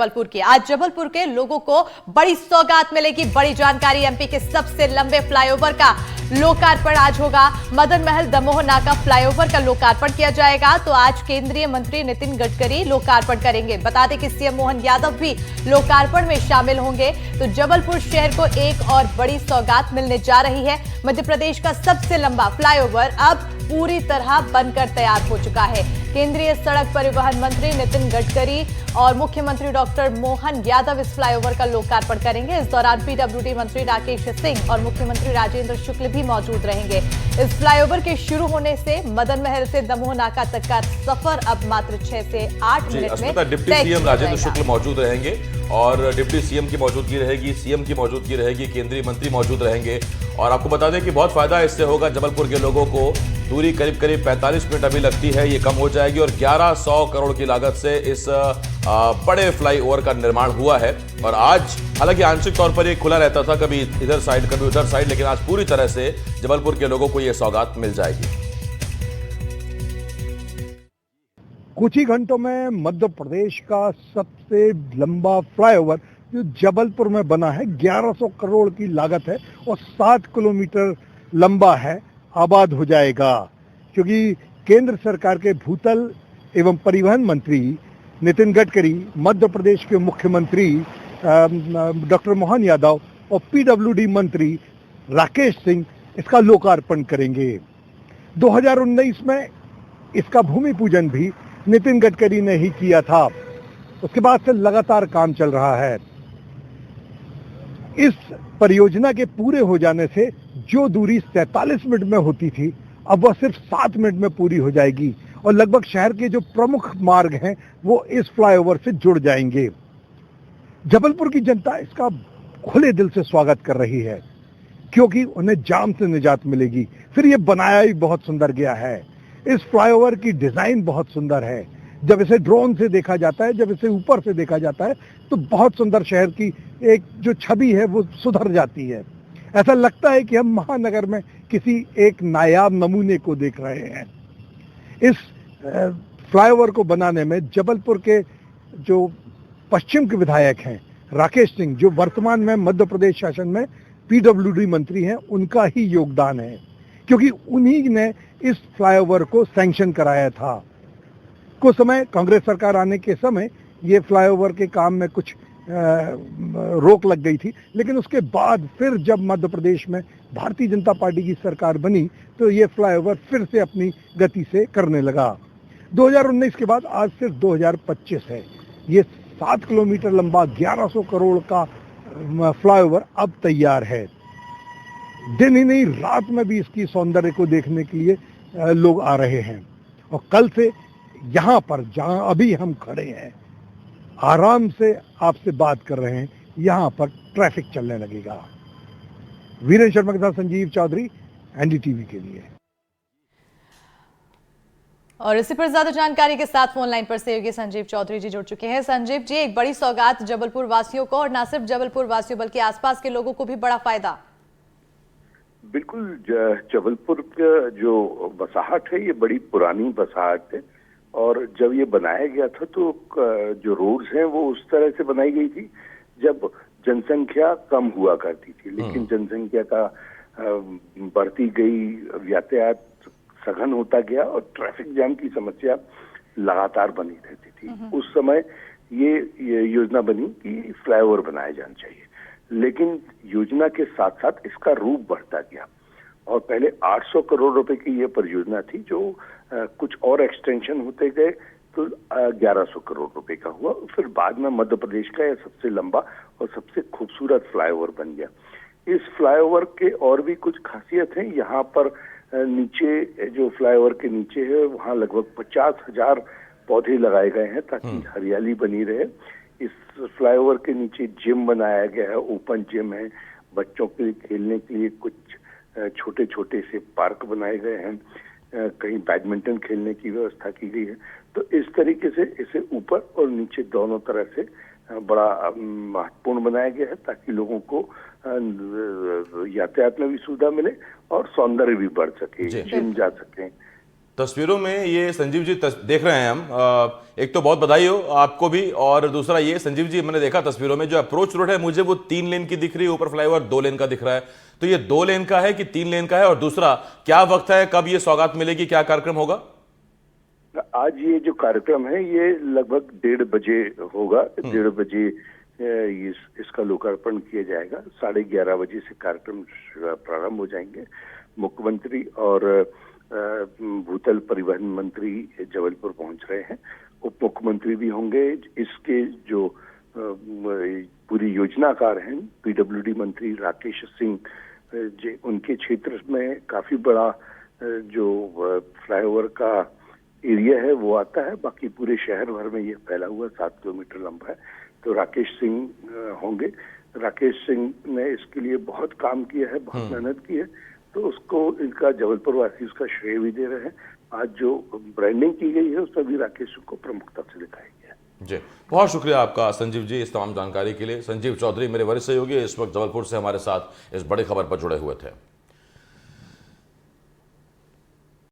जबलपुर की। आज जबलपुर के लोगों को बड़ी सौगात मिलेगी। बड़ी जानकारी, एमपी के सबसे लंबे फ्लाईओवर का लोकार्पण आज होगा। मदन महल दमोह नाका फ्लाईओवर का लोकार्पण किया जाएगा। तो आज केंद्रीय मंत्री नितिन गडकरी लोकार्पण करेंगे। बता दें कि सीएम मोहन यादव भी लोकार्पण में शामिल होंगे। तो जबलपुर शहर को एक और बड़ी सौगात मिलने जा रही है। मध्य प्रदेश का सबसे लंबा फ्लाईओवर अब पूरी तरह बनकर तैयार हो चुका है। केंद्रीय सड़क परिवहन मंत्री नितिन गडकरी और मुख्यमंत्री डॉक्टर मोहन यादव इस फ्लाईओवर का लोकार्पण करेंगे। इस दौरान पीडब्ल्यूडी मंत्री राकेश सिंह और मुख्यमंत्री राजेंद्र शुक्ल भी मौजूद रहेंगे। इस फ्लाईओवर के शुरू होने से मदन महल से दमोह नाका तक का सफर अब मात्र 6 से 8 मिनट में डिप्टी सीएम राजेंद्र शुक्ल मौजूद रहेंगे और डिप्टी सीएम की मौजूदगी रहेगी, सीएम की मौजूदगी रहेगी, केंद्रीय मंत्री मौजूद रहेंगे। और आपको बता दें कि बहुत फायदा इससे होगा जबलपुर के लोगों को। दूरी करीब 45 मिनट अभी लगती है, ये कम हो जाएगी और 1100 करोड़ की लागत से इस बड़े फ्लाईओवर का निर्माण हुआ है। और आज हालांकि आंशिक तौर पर ये खुला रहता था, कभी इधर साइड कभी उधर साइड, लेकिन आज पूरी तरह से जबलपुर के लोगों को ये सौगात मिल जाएगी। कुछ ही घंटों में मध्य प्रदेश का सबसे लंबा फ्लाईओवर जो जबलपुर में बना है, 1100 करोड़ की लागत है और 7 किलोमीटर लंबा है, आबाद हो जाएगा। क्योंकि केंद्र सरकार के भूतल एवं परिवहन मंत्री नितिन गडकरी, मध्य प्रदेश के मुख्यमंत्री डॉक्टर मोहन यादव और पीडब्ल्यूडी मंत्री राकेश सिंह इसका लोकार्पण करेंगे। 2019 में इसका भूमि पूजन भी नितिन गडकरी ने ही किया था। उसके बाद से लगातार काम चल रहा है। इस परियोजना के पूरे हो जाने से जो दूरी 47 मिनट में होती थी, अब वह सिर्फ 7 मिनट में पूरी हो जाएगी और लगभग शहर के जो प्रमुख मार्ग हैं वो इस फ्लाईओवर से जुड़ जाएंगे। जबलपुर की जनता इसका खुले दिल से स्वागत कर रही है क्योंकि उन्हें जाम से निजात मिलेगी। फिर ये बनाया भी बहुत सुंदर गया है। इस फ्लाईओवर की डिजाइन बहुत सुंदर है। जब इसे ड्रोन से देखा जाता है, जब इसे ऊपर से देखा जाता है तो बहुत सुंदर शहर की एक जो छवि है वो सुधर जाती है। ऐसा लगता है कि हम महानगर में किसी एक नायाब नमूने को देख रहे हैं। इस फ्लाईओवर को बनाने में जबलपुर के जो पश्चिम के विधायक हैं राकेश सिंह, जो वर्तमान में मध्य प्रदेश शासन में पीडब्ल्यूडी मंत्री हैं, उनका ही योगदान है क्योंकि उन्हीं ने इस फ्लाईओवर को सैंक्शन कराया था। कुछ समय कांग्रेस सरकार आने के समय ये फ्लाईओवर के काम में कुछ रोक लग गई थी, लेकिन उसके बाद फिर जब मध्य प्रदेश में भारतीय जनता पार्टी की सरकार बनी तो ये फ्लाईओवर फिर से अपनी गति से करने लगा। 2019 के बाद आज सिर्फ 2025 है। ये 7 किलोमीटर लंबा 1100 करोड़ का फ्लाईओवर अब तैयार है। दिन ही नहीं, रात में भी इसकी सौंदर्य को देखने के लिए लोग आ रहे हैं। और कल से यहाँ पर जहाँ अभी हम खड़े हैं, आराम से आपसे बात कर रहे हैं, यहाँ पर ट्रैफिक चलने लगेगा। वीरेंद्र शर्मा के साथ संजीव चौधरी, एनडीटीवी के लिए। और इसी पर ज्यादा जानकारी के साथ फोन लाइन पर सहयोगी संजीव चौधरी जी जुड़ चुके हैं। संजीव जी, एक बड़ी सौगात जबलपुर वासियों को, और न सिर्फ जबलपुर वासियों बल्कि आसपास के लोगों को भी बड़ा फायदा। बिल्कुल, जबलपुर का जो बसाहट है ये बड़ी पुरानी बसाहट है और जब ये बनाया गया था तो जो रोड्स हैं वो उस तरह से बनाई गई थी जब जनसंख्या कम हुआ करती थी, लेकिन जनसंख्या का बढ़ती गई, यातायात सघन होता गया और ट्रैफिक जाम की समस्या लगातार बनी रहती थी। उस समय ये योजना बनी कि फ्लाईओवर बनाया जाना चाहिए, लेकिन योजना के साथ साथ इसका रूप बढ़ता गया और पहले 800 करोड़ रुपए की ये परियोजना थी जो कुछ और एक्सटेंशन होते गए तो 1100 करोड़ रुपए का हुआ। फिर बाद में मध्य प्रदेश का यह सबसे लंबा और सबसे खूबसूरत फ्लाईओवर बन गया। इस फ्लाईओवर के और भी कुछ खासियत है। यहाँ पर नीचे जो फ्लाईओवर के नीचे है वहाँ लगभग 50,000 पौधे लगाए गए हैं ताकि हरियाली बनी रहे। इस फ्लाईओवर के नीचे जिम बनाया गया है, ओपन जिम है, बच्चों के लिए खेलने के लिए कुछ छोटे छोटे से पार्क बनाए गए हैं, कहीं बैडमिंटन खेलने की व्यवस्था की गई है। तो इस तरीके से इसे ऊपर और नीचे दोनों तरह से बड़ा महत्वपूर्ण बनाया गया है ताकि लोगों को यातायात में भी सुविधा मिले और सौंदर्य भी बढ़ सके, जिम जा सकें, तस्वीरों में ये संजीव जी देख रहे हैं हम। एक तो बहुत बधाई हो आपको भी, और दूसरा ये संजीव जी, मैंने देखा तस्वीरों में जो अप्रोच रोड है मुझे वो 3 लेन की दिख रही है, ऊपर फ्लाईओवर 2 लेन का दिख रहा है। तो ये 2 लेन का है कि 3 लेन का है? और दूसरा, क्या वक्त है, कब ये सौगात मिलेगी, क्या कार्यक्रम होगा? आज ये जो कार्यक्रम है ये लगभग 1:30 बजे होगा। 1:30 बजे इसका लोकार्पण किया जाएगा। 11:30 बजे से कार्यक्रम प्रारंभ हो जाएंगे। मुख्यमंत्री और भूतल परिवहन मंत्री जबलपुर पहुंच रहे हैं। उप मुख्यमंत्री भी होंगे। इसके जो पूरी योजनाकार हैं, पीडब्ल्यूडी मंत्री राकेश सिंह जी, उनके क्षेत्र में काफी बड़ा जो फ्लाईओवर का एरिया है वो आता है। बाकी पूरे शहर भर में ये फैला हुआ 7 किलोमीटर लंबा है। तो राकेश सिंह होंगे। राकेश सिंह ने इसके लिए बहुत काम किया है, बहुत मेहनत की है, तो उसको इनका जबलपुर वासी उसका श्रेय भी दे रहे हैं। आज जो ब्रांडिंग की गई है उसमें भी राकेश सिंह को प्रमुखता से दिखाया गया है। जी, बहुत शुक्रिया आपका संजीव जी इस तमाम जानकारी के लिए। संजीव चौधरी मेरे वरिष्ठ सहयोगी इस वक्त जबलपुर से हमारे साथ इस बड़ी खबर पर जुड़े हुए थे।